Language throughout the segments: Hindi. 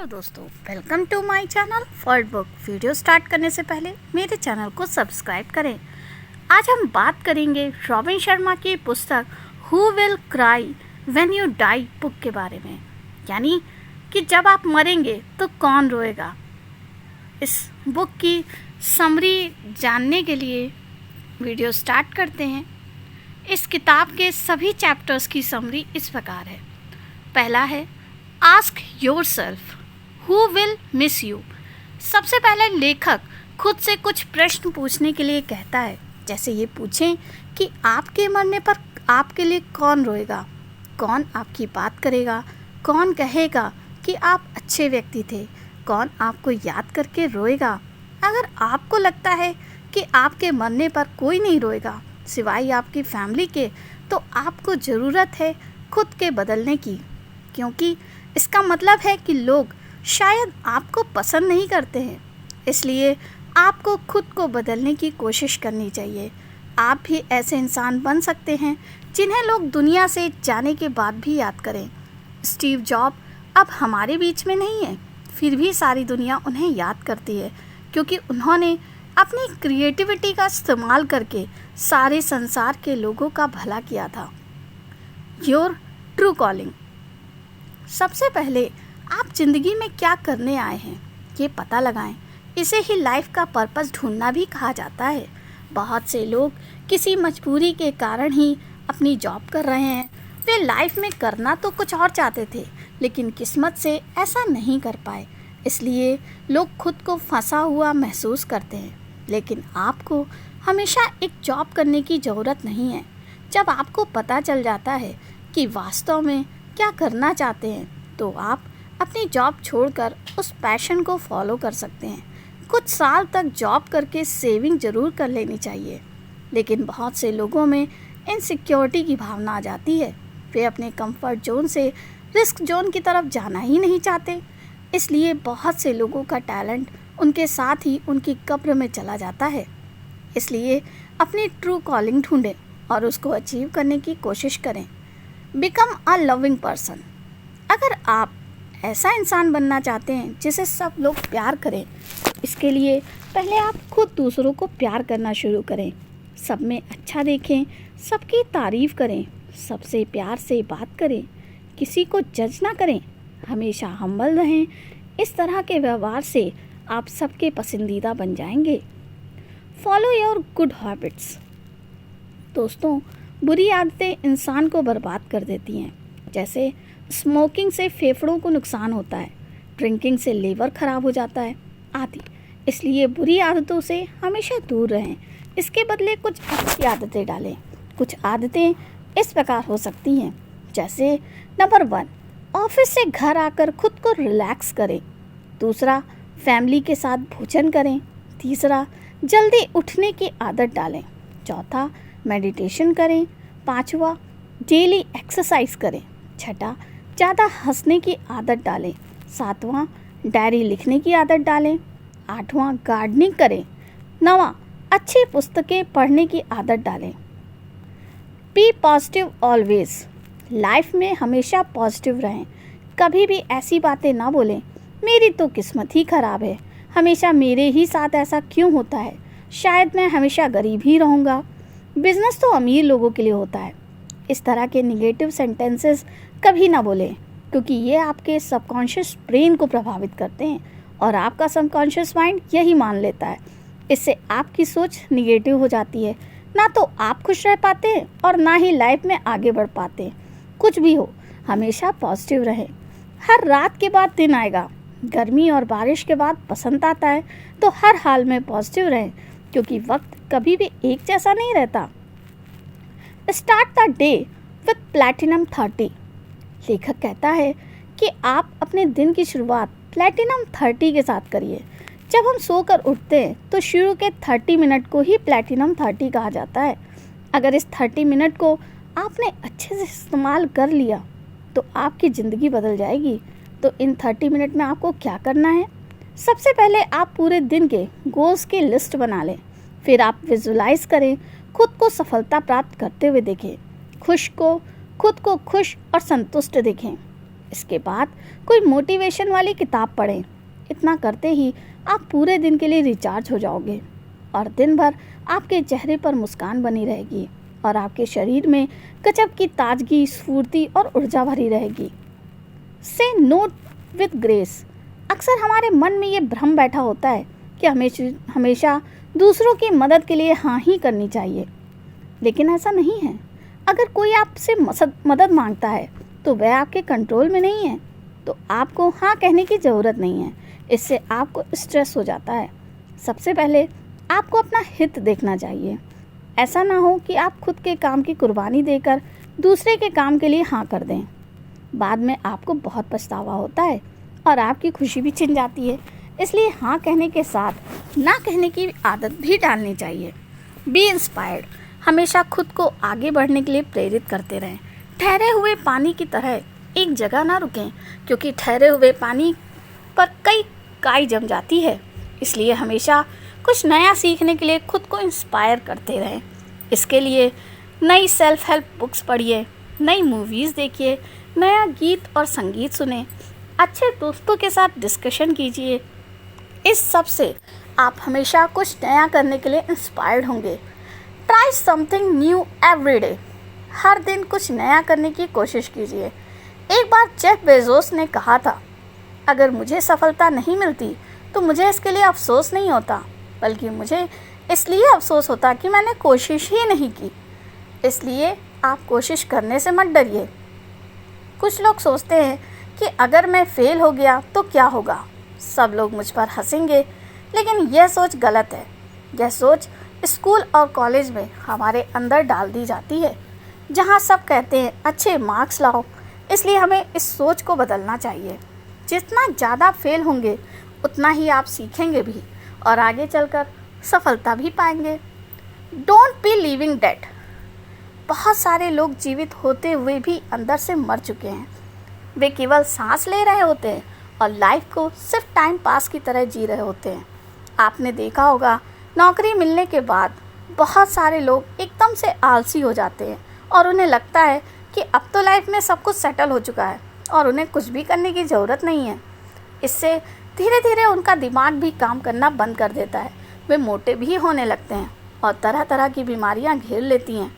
हेलो दोस्तों, welcome to my channel for book. Video start करने से पहले मेरे चैनल को सब्सक्राइब करें। आज हम बात करेंगे रॉबिन शर्मा की पुस्तक who will cry when you die book के बारे में, यानी कि जब आप मरेंगे तो कौन रोएगा। इस बुक की समरी जानने के लिए वीडियो स्टार्ट करते हैं। इस किताब के सभी चैप्टर्स की समरी इस प्रकार है। पहला है ask yourself who will miss you. सबसे पहले लेखक खुद से कुछ प्रश्न पूछने के लिए कहता है, जैसे ये पूछें कि आपके मरने पर आपके लिए कौन रोएगा, कौन आपकी बात करेगा, कौन कहेगा कि आप अच्छे व्यक्ति थे, कौन आपको याद करके रोएगा। अगर आपको लगता है कि आपके मरने पर कोई नहीं रोएगा सिवाय आपकी फैमिली के, तो आपको ज़रूरत है खुद के बदलने की, क्योंकि इसका मतलब है कि लोग शायद आपको पसंद नहीं करते हैं। इसलिए आपको खुद को बदलने की कोशिश करनी चाहिए। आप भी ऐसे इंसान बन सकते हैं जिन्हें लोग दुनिया से जाने के बाद भी याद करें। स्टीव जॉब अब हमारे बीच में नहीं है, फिर भी सारी दुनिया उन्हें याद करती है, क्योंकि उन्होंने अपनी क्रिएटिविटी का इस्तेमाल करके सारे संसार के लोगों का भला किया था। Your true calling. सबसे पहले आप ज़िंदगी में क्या करने आए हैं ये पता लगाएं। इसे ही लाइफ का पर्पस ढूंढना भी कहा जाता है। बहुत से लोग किसी मजबूरी के कारण ही अपनी जॉब कर रहे हैं। वे लाइफ में करना तो कुछ और चाहते थे, लेकिन किस्मत से ऐसा नहीं कर पाए, इसलिए लोग खुद को फंसा हुआ महसूस करते हैं। लेकिन आपको हमेशा एक जॉब करने की ज़रूरत नहीं है। जब आपको पता चल जाता है कि वास्तव में क्या करना चाहते हैं, तो आप अपनी जॉब छोड़कर उस पैशन को फॉलो कर सकते हैं। कुछ साल तक जॉब करके सेविंग ज़रूर कर लेनी चाहिए, लेकिन बहुत से लोगों में इनसिक्योरिटी की भावना आ जाती है। वे अपने कंफर्ट जोन से रिस्क जोन की तरफ जाना ही नहीं चाहते, इसलिए बहुत से लोगों का टैलेंट उनके साथ ही उनकी कब्र में चला जाता है। इसलिए अपनी ट्रू कॉलिंग ढूंढें और उसको अचीव करने की कोशिश करें। Become a loving person. अगर आप ऐसा इंसान बनना चाहते हैं जिसे सब लोग प्यार करें, इसके लिए पहले आप खुद दूसरों को प्यार करना शुरू करें। सब में अच्छा देखें, सबकी तारीफ़ करें, सबसे प्यार से बात करें, किसी को जज ना करें, हमेशा हम्बल रहें। इस तरह के व्यवहार से आप सबके पसंदीदा बन जाएंगे। Follow your good habits. दोस्तों, बुरी आदतें इंसान को बर्बाद कर देती हैं। जैसे स्मोकिंग से फेफड़ों को नुकसान होता है, ड्रिंकिंग से लीवर खराब हो जाता है आदि। इसलिए बुरी आदतों से हमेशा दूर रहें। इसके बदले कुछ अच्छी आदतें डालें। कुछ आदतें इस प्रकार हो सकती हैं, जैसे नंबर 1, ऑफिस से घर आकर खुद को रिलैक्स करें। दूसरा, फैमिली के साथ भोजन करें। तीसरा, जल्दी उठने की आदत डालें। चौथा, मेडिटेशन करें। पांचवा, डेली एक्सरसाइज करें। छठा, ज़्यादा हंसने की आदत डालें। सातवां, डायरी लिखने की आदत डालें। आठवां, गार्डनिंग करें। नवां, अच्छी पुस्तकें पढ़ने की आदत डालें। B positive always. लाइफ में हमेशा पॉजिटिव रहें। कभी भी ऐसी बातें ना बोलें, मेरी तो किस्मत ही ख़राब है, हमेशा मेरे ही साथ ऐसा क्यों होता है, शायद मैं हमेशा गरीब ही रहूँगा, बिजनेस तो अमीर लोगों के लिए होता है। इस तरह के निगेटिव सेंटेंसेस कभी ना बोलें, क्योंकि ये आपके सबकॉन्शियस ब्रेन को प्रभावित करते हैं और आपका सबकॉन्शियस माइंड यही मान लेता है। इससे आपकी सोच निगेटिव हो जाती है। ना तो आप खुश रह पाते हैं और ना ही लाइफ में आगे बढ़ पाते हैं। कुछ भी हो, हमेशा पॉजिटिव रहें। हर रात के बाद दिन आएगा। गर्मी और बारिश के बाद बसंत आता है, तो हर हाल में पॉजिटिव रहें, क्योंकि वक्त कभी भी एक जैसा नहीं रहता। Start the day with platinum 30। लेखक कहता है कि आप अपने दिन की शुरुआत प्लैटिनम 30 के साथ करिए। जब हम सोकर उठते हैं तो शुरू के 30 मिनट को ही प्लैटिनम 30 कहा जाता है। अगर इस 30 मिनट को आपने अच्छे से इस्तेमाल कर लिया तो आपकी ज़िंदगी बदल जाएगी। तो इन 30 मिनट में आपको क्या करना है? सबसे पहले आप पूरे दिन के गोल्स की लिस्ट बना लें। फिर आप विजुलाइज करें, खुद को सफलता प्राप्त करते हुए देखें। खुद को खुश और संतुष्ट देखें। इसके बाद कोई मोटिवेशन वाली किताब पढ़ें। इतना करते ही आप पूरे दिन के लिए रिचार्ज हो जाओगे और दिन भर आपके चेहरे पर मुस्कान बनी रहेगी और आपके शरीर में गजब की ताजगी, स्फूर्ति और ऊर्जा भरी रहेगी। से नो विद ग्रेस। अक्सर हमारे मन में ये भ्रम बैठा होता है कि हमेशा दूसरों की मदद के लिए हाँ ही करनी चाहिए, लेकिन ऐसा नहीं है। अगर कोई आपसे मदद मांगता है तो वह आपके कंट्रोल में नहीं है, तो आपको हाँ कहने की ज़रूरत नहीं है। इससे आपको स्ट्रेस हो जाता है। सबसे पहले आपको अपना हित देखना चाहिए। ऐसा ना हो कि आप खुद के काम की कुर्बानी देकर दूसरे के काम के लिए हाँ कर दें। बाद में आपको बहुत पछतावा होता है और आपकी खुशी भी छिन जाती है। इसलिए हाँ कहने के साथ ना कहने की आदत भी डालनी चाहिए। B inspired. हमेशा खुद को आगे बढ़ने के लिए प्रेरित करते रहें। ठहरे हुए पानी की तरह एक जगह ना रुकें, क्योंकि ठहरे हुए पानी पर कई काई जम जाती है। इसलिए हमेशा कुछ नया सीखने के लिए खुद को इंस्पायर करते रहें। इसके लिए नई सेल्फ हेल्प बुक्स पढ़िए, नई मूवीज़ देखिए, नया गीत और संगीत सुने, अच्छे दोस्तों के साथ डिस्कशन कीजिए। इस सब से आप हमेशा कुछ नया करने के लिए इंस्पायर्ड होंगे। Try something new every day. हर दिन कुछ नया करने की कोशिश कीजिए। एक बार जेफ बेजोस ने कहा था, अगर मुझे सफलता नहीं मिलती तो मुझे इसके लिए अफसोस नहीं होता, बल्कि मुझे इसलिए अफसोस होता कि मैंने कोशिश ही नहीं की। इसलिए आप कोशिश करने से मत डरिए। कुछ लोग सोचते हैं कि अगर मैं फेल हो गया तो क्या होगा, सब लोग मुझ पर हंसेंगे, लेकिन यह सोच गलत है। यह सोच स्कूल और कॉलेज में हमारे अंदर डाल दी जाती है, जहां सब कहते हैं अच्छे मार्क्स लाओ। इसलिए हमें इस सोच को बदलना चाहिए। जितना ज़्यादा फेल होंगे उतना ही आप सीखेंगे भी और आगे चलकर सफलता भी पाएंगे। Don't be living dead. बहुत सारे लोग जीवित होते हुए भी अंदर से मर चुके हैं। वे केवल सांस ले रहे होते हैं और लाइफ को सिर्फ टाइम पास की तरह जी रहे होते हैं। आपने देखा होगा, नौकरी मिलने के बाद बहुत सारे लोग एकदम से आलसी हो जाते हैं और उन्हें लगता है कि अब तो लाइफ में सब कुछ सेटल हो चुका है और उन्हें कुछ भी करने की ज़रूरत नहीं है। इससे धीरे धीरे उनका दिमाग भी काम करना बंद कर देता है। वे मोटे भी होने लगते हैं और तरह तरह की बीमारियां घेर लेती हैं।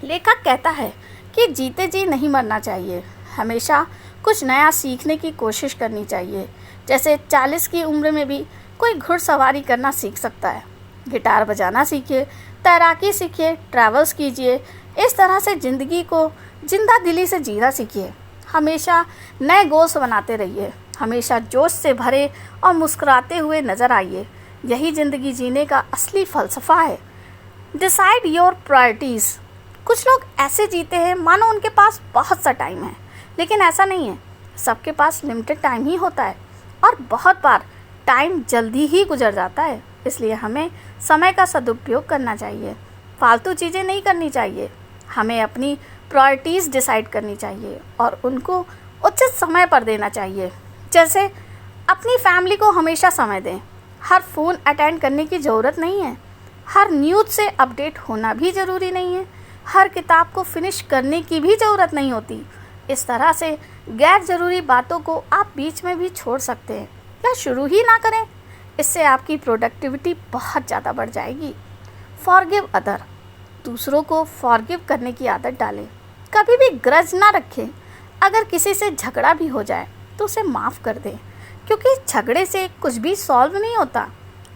लेखक कहता है कि जीते जी नहीं मरना चाहिए, हमेशा कुछ नया सीखने की कोशिश करनी चाहिए। जैसे 40 की उम्र में भी कोई घुड़सवारी करना सीख सकता है, गिटार बजाना सीखिए, तैराकी सीखिए, ट्रैवल्स कीजिए। इस तरह से ज़िंदगी को जिंदा दिली से जीना सीखिए। हमेशा नए गोल्स बनाते रहिए, हमेशा जोश से भरे और मुस्कुराते हुए नज़र आइए। यही ज़िंदगी जीने का असली फ़लसफ़ा है। Decide your priorities. कुछ लोग ऐसे जीते हैं मानो उनके पास बहुत सा टाइम है, लेकिन ऐसा नहीं है। सबके पास लिमिटेड टाइम ही होता है और बहुत बार टाइम जल्दी ही गुजर जाता है। इसलिए हमें समय का सदुपयोग करना चाहिए, फालतू चीज़ें नहीं करनी चाहिए। हमें अपनी प्रायोरिटीज़ डिसाइड करनी चाहिए और उनको उचित समय पर देना चाहिए। जैसे अपनी फैमिली को हमेशा समय दें। हर फ़ोन अटेंड करने की ज़रूरत नहीं है, हर न्यूज़ से अपडेट होना भी ज़रूरी नहीं है, हर किताब को फिनिश करने की भी ज़रूरत नहीं होती। इस तरह से गैर ज़रूरी बातों को आप बीच में भी छोड़ सकते हैं या शुरू ही ना करें। इससे आपकी प्रोडक्टिविटी बहुत ज़्यादा बढ़ जाएगी। Forgive other. दूसरों को फॉरगिव करने की आदत डालें। कभी भी ग्रज ना रखें। अगर किसी से झगड़ा भी हो जाए तो उसे माफ़ कर दें, क्योंकि झगड़े से कुछ भी सॉल्व नहीं होता,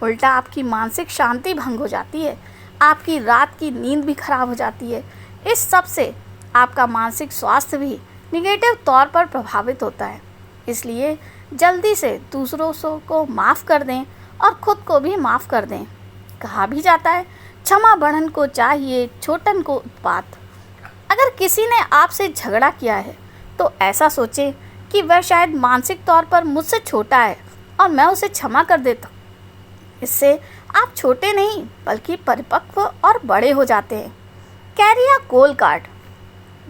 उल्टा आपकी मानसिक शांति भंग हो जाती है, आपकी रात की नींद भी खराब हो जाती है। इस सब से आपका मानसिक स्वास्थ्य भी निगेटिव तौर पर प्रभावित होता है। इसलिए जल्दी से दूसरों को माफ़ कर दें और ख़ुद को भी माफ़ कर दें। कहा भी जाता है, क्षमा बढ़न को चाहिए, छोटन को उत्पात। अगर किसी ने आपसे झगड़ा किया है तो ऐसा सोचें कि वह शायद मानसिक तौर पर मुझसे छोटा है और मैं उसे क्षमा कर देता हूँ। इससे आप छोटे नहीं बल्कि परिपक्व और बड़े हो जाते हैं। Carry a goal card.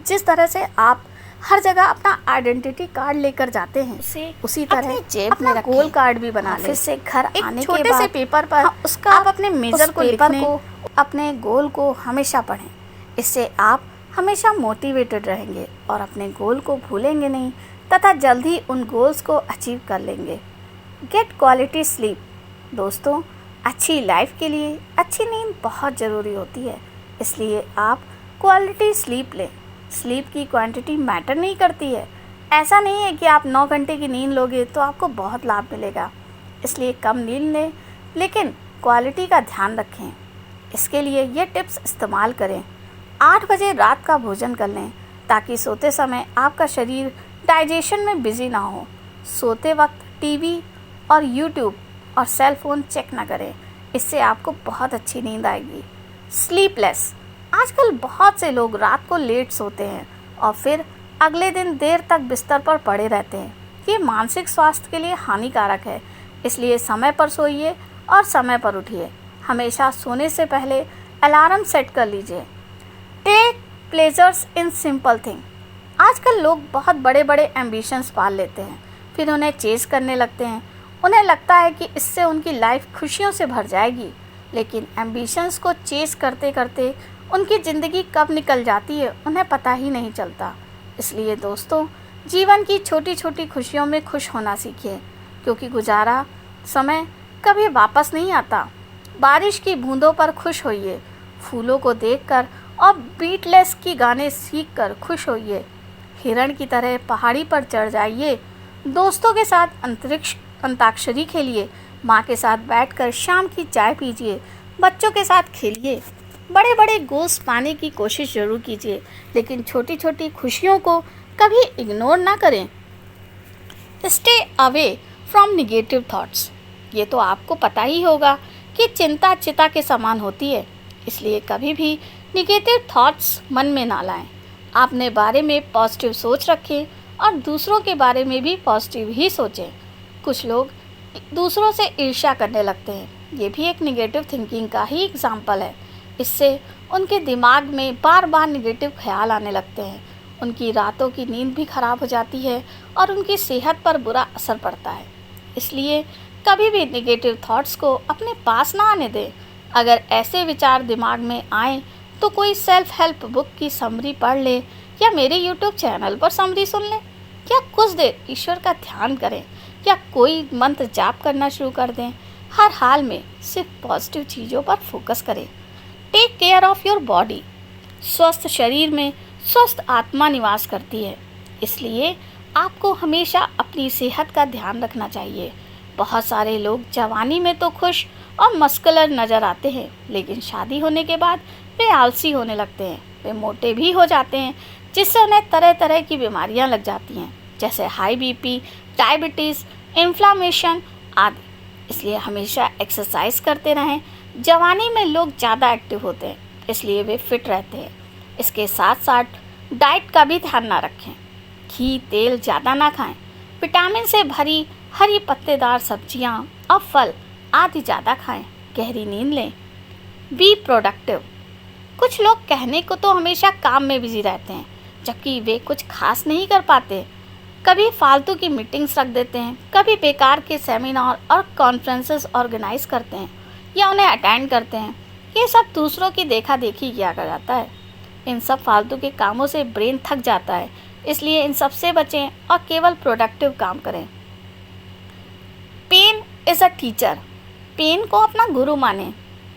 जिस तरह से आप हर जगह अपना आइडेंटिटी कार्ड लेकर जाते हैं, उसी तरह जेब में गोल कार्ड भी बना लें। ऑफिस से घर आने के बाद छोटे से पेपर पर उसका आप अपने मेजर को लिखने को, अपने गोल को हमेशा पढ़ें। इससे आप हमेशा मोटिवेटेड रहेंगे और अपने गोल को भूलेंगे नहीं। तथा जल्द ही उन गोल्स को अचीव कर लेंगे। Gate quality sleep. दोस्तों, अच्छी लाइफ के लिए अच्छी नींद बहुत ज़रूरी होती है, इसलिए आप क्वालिटी स्लीप लें। स्लीप की क्वांटिटी मैटर नहीं करती है। ऐसा नहीं है कि आप 9 घंटे की नींद लोगे तो आपको बहुत लाभ मिलेगा, इसलिए कम नींद लें लेकिन क्वालिटी का ध्यान रखें। इसके लिए ये टिप्स इस्तेमाल करें। 8 बजे रात का भोजन कर लें ताकि सोते समय आपका शरीर डाइजेशन में बिजी ना हो। सोते वक्त टीवी और यूट्यूब और सेल फ़ोन चेक ना करें, इससे आपको बहुत अच्छी नींद आएगी। स्लीपलेस। आजकल बहुत से लोग रात को लेट सोते हैं और फिर अगले दिन देर तक बिस्तर पर पड़े रहते हैं। ये मानसिक स्वास्थ्य के लिए हानिकारक है, इसलिए समय पर सोइए और समय पर उठिए। हमेशा सोने से पहले अलार्म सेट कर लीजिए। Take pleasures in simple thing. आजकल लोग बहुत बड़े बड़े एम्बिशंस पाल लेते हैं, फिर उन्हें चेस करने लगते हैं। उन्हें लगता है कि इससे उनकी लाइफ खुशियों से भर जाएगी, लेकिन एम्बिशंस को चेस करते करते उनकी ज़िंदगी कब निकल जाती है उन्हें पता ही नहीं चलता। इसलिए दोस्तों, जीवन की छोटी छोटी खुशियों में खुश होना सीखिए, क्योंकि गुजारा समय कभी वापस नहीं आता। बारिश की बूंदों पर खुश होइए, फूलों को देखकर और बीटलेस की गाने सीखकर खुश होइए। हिरण की तरह पहाड़ी पर चढ़ जाइए। दोस्तों के साथ अंताक्षरी खेलिए। माँ के साथ बैठकर शाम की चाय पीजिए। बच्चों के साथ खेलिए। बड़े बड़े गोल्स पाने की कोशिश ज़रूर कीजिए, लेकिन छोटी छोटी खुशियों को कभी इग्नोर ना करें। Stay away from negative thoughts. ये तो आपको पता ही होगा कि चिंता चिता के समान होती है, इसलिए कभी भी निगेटिव थॉट्स मन में ना लाएं। अपने बारे में पॉजिटिव सोच रखें और दूसरों के बारे में भी पॉजिटिव ही सोचें। कुछ लोग दूसरों से ईर्ष्या करने लगते हैं, ये भी एक निगेटिव थिंकिंग का ही एग्जाम्पल है। इससे उनके दिमाग में बार बार निगेटिव ख्याल आने लगते हैं। उनकी रातों की नींद भी खराब हो जाती है और उनकी सेहत पर बुरा असर पड़ता है। इसलिए कभी भी निगेटिव थॉट्स को अपने पास ना आने दें। अगर ऐसे विचार दिमाग में आए तो कोई सेल्फ हेल्प बुक की समरी पढ़ ले या मेरे यूट्यूब चैनल पर समरी सुन लें, या कुछ देर ईश्वर का ध्यान करें, या कोई मंत्र जाप करना शुरू कर दें। हर हाल में सिर्फ पॉजिटिव चीज़ों पर फोकस करें। Take care of your body. स्वस्थ शरीर में स्वस्थ आत्मा निवास करती है, इसलिए आपको हमेशा अपनी सेहत का ध्यान रखना चाहिए। बहुत सारे लोग जवानी में तो खुश और मस्कुलर नज़र आते हैं, लेकिन शादी होने के बाद वे आलसी होने लगते हैं। वे मोटे भी हो जाते हैं, जिससे उन्हें तरह तरह की बीमारियां लग जाती हैं, जैसे हाई बीपी, डायबिटीज़, इन्फ्लामेशन आदि। इसलिए हमेशा एक्सरसाइज करते रहें। जवानी में लोग ज़्यादा एक्टिव होते हैं, इसलिए वे फिट रहते हैं। इसके साथ साथ डाइट का भी ध्यान ना रखें। घी तेल ज़्यादा ना खाएं। विटामिन से भरी हरी पत्तेदार सब्जियां और फल आदि ज़्यादा खाएं। गहरी नींद लें। Be productive. कुछ लोग कहने को तो हमेशा काम में बिजी रहते हैं, जबकि वे कुछ खास नहीं कर पाते। कभी फालतू की मीटिंग्स रख देते हैं, कभी बेकार के सेमिनार और कॉन्फ्रेंसेस ऑर्गेनाइज करते हैं या उन्हें अटेंड करते हैं। ये सब दूसरों की देखा देखी किया जाता है। इन सब फालतू के कामों से ब्रेन थक जाता है, इसलिए इन सब से बचें और केवल प्रोडक्टिव काम करें। Pain is a teacher. Pain को अपना गुरु मानें।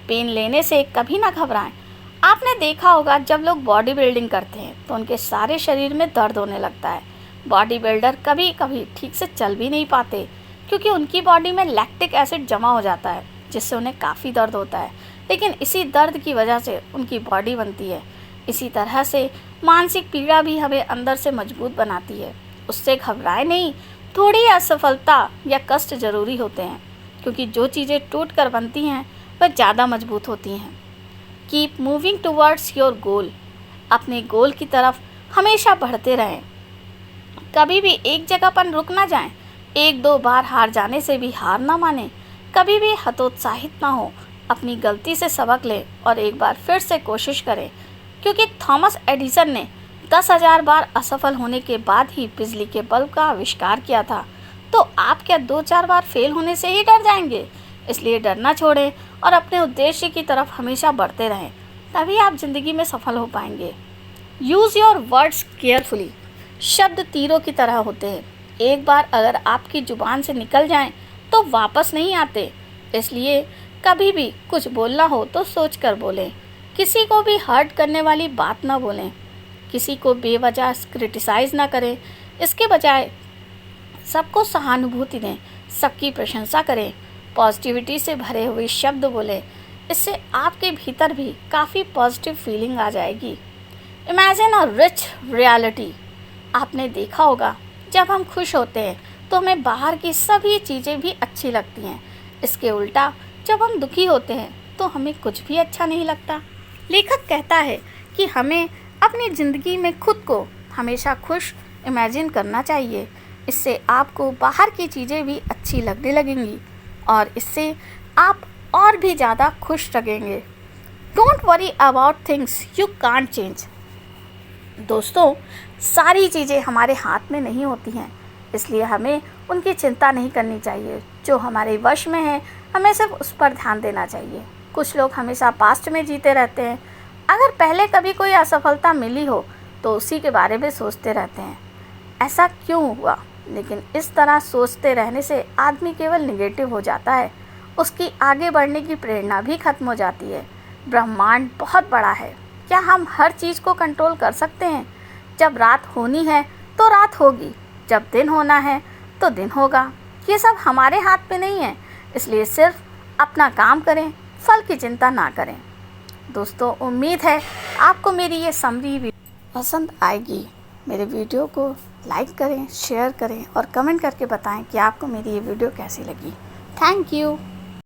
पेन लेने से कभी ना घबराएं। आपने देखा होगा, जब लोग बॉडी बिल्डिंग करते हैं तो उनके सारे शरीर में दर्द होने लगता है। बॉडी बिल्डर कभी कभी ठीक से चल भी नहीं पाते, क्योंकि उनकी बॉडी में लैक्टिक एसिड जमा हो जाता है, जिससे उन्हें काफ़ी दर्द होता है। लेकिन इसी दर्द की वजह से उनकी बॉडी बनती है। इसी तरह से मानसिक पीड़ा भी हमें अंदर से मजबूत बनाती है। उससे घबराए नहीं। थोड़ी असफलता या कष्ट ज़रूरी होते हैं, क्योंकि जो चीज़ें टूट कर बनती हैं वह ज़्यादा मजबूत होती हैं। Keep moving towards your goal. अपने गोल की तरफ हमेशा बढ़ते रहें। कभी भी एक जगह पर रुक ना जाएं। 1-2 बार हार जाने से भी हार ना माने। कभी भी हतोत्साहित ना हो। अपनी गलती से सबक लें और एक बार फिर से कोशिश करें, क्योंकि थॉमस एडिसन ने 10,000 बार असफल होने के बाद ही बिजली के बल्ब का आविष्कार किया था। तो आप क्या 2-4 बार फेल होने से ही डर जाएंगे? इसलिए डरना छोड़ें और अपने उद्देश्य की तरफ हमेशा बढ़ते रहें, तभी आप ज़िंदगी में सफल हो पाएंगे। Use your words carefully. शब्द तीरों की तरह होते हैं, एक बार अगर आपकी ज़ुबान से निकल जाएं तो वापस नहीं आते। इसलिए कभी भी कुछ बोलना हो तो सोच कर बोलें। किसी को भी हर्ट करने वाली बात ना बोलें, किसी को बेवजह क्रिटिसाइज़ ना करें। इसके बजाय सबको सहानुभूति दें, सबकी प्रशंसा करें, पॉजिटिविटी से भरे हुए शब्द बोलें। इससे आपके भीतर भी काफ़ी पॉजिटिव फीलिंग आ जाएगी। Imagine a rich reality. आपने देखा होगा जब हम खुश होते हैं तो हमें बाहर की सभी चीज़ें भी अच्छी लगती हैं। इसके उल्टा जब हम दुखी होते हैं तो हमें कुछ भी अच्छा नहीं लगता। लेखक कहता है कि हमें अपनी ज़िंदगी में खुद को हमेशा खुश इमेजिन करना चाहिए। इससे आपको बाहर की चीज़ें भी अच्छी लगने लगेंगी और इससे आप और भी ज़्यादा खुश लगेंगे। Don't worry about things you can't change. दोस्तों, सारी चीज़ें हमारे हाथ में नहीं होती हैं, इसलिए हमें उनकी चिंता नहीं करनी चाहिए। जो हमारे वश में है हमें सिर्फ उस पर ध्यान देना चाहिए। कुछ लोग हमेशा पास्ट में जीते रहते हैं। अगर पहले कभी कोई असफलता मिली हो तो उसी के बारे में सोचते रहते हैं, ऐसा क्यों हुआ। लेकिन इस तरह सोचते रहने से आदमी केवल निगेटिव हो जाता है, उसकी आगे बढ़ने की प्रेरणा भी खत्म हो जाती है। ब्रह्मांड बहुत बड़ा है, क्या हम हर चीज़ को कंट्रोल कर सकते हैं? जब रात होनी है तो रात होगी, जब दिन होना है तो दिन होगा। ये सब हमारे हाथ में नहीं है, इसलिए सिर्फ अपना काम करें, फल की चिंता ना करें। दोस्तों, उम्मीद है आपको मेरी ये समरी पसंद आएगी। मेरे वीडियो को लाइक करें, शेयर करें और कमेंट करके बताएं कि आपको मेरी ये वीडियो कैसी लगी। Thank you.